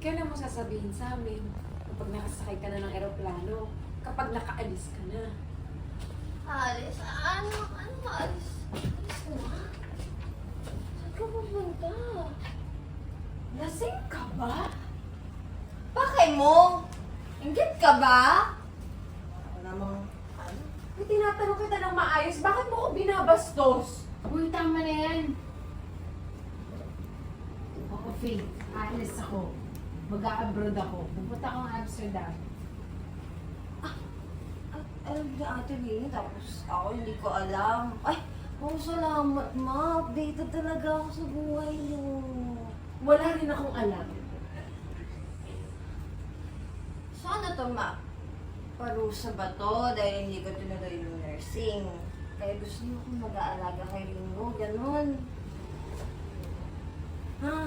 Kailan mo sasabihin sa amin kapag nakasakay ka na ng eroplano? Kapag nakaalis ka na? Alis? Ano alis? Alis ko na? Saan ka pupunta? Lasing ka ba? Bakit mo? Inggit ka ba? Ako namang, ano? May tinatanong kita ng maayos, bakit mo ko binabastos? Uy, tama na yan. Oo, Faith. Aalis ako. Mag-a-abroad ako. Pupunta akong Amsterdam. Alam niya Ate Lini, tapos ako hindi ko alam. Ay, salamat ma. Updated talaga ako sa buhay mo. Wala rin akong alam. So ano to ma? Parusa ba to? Dahil hindi ko tinuloy yung nursing. Kaya gusto niyo kong mag-aalaga kay Ringo, ganun. Ha?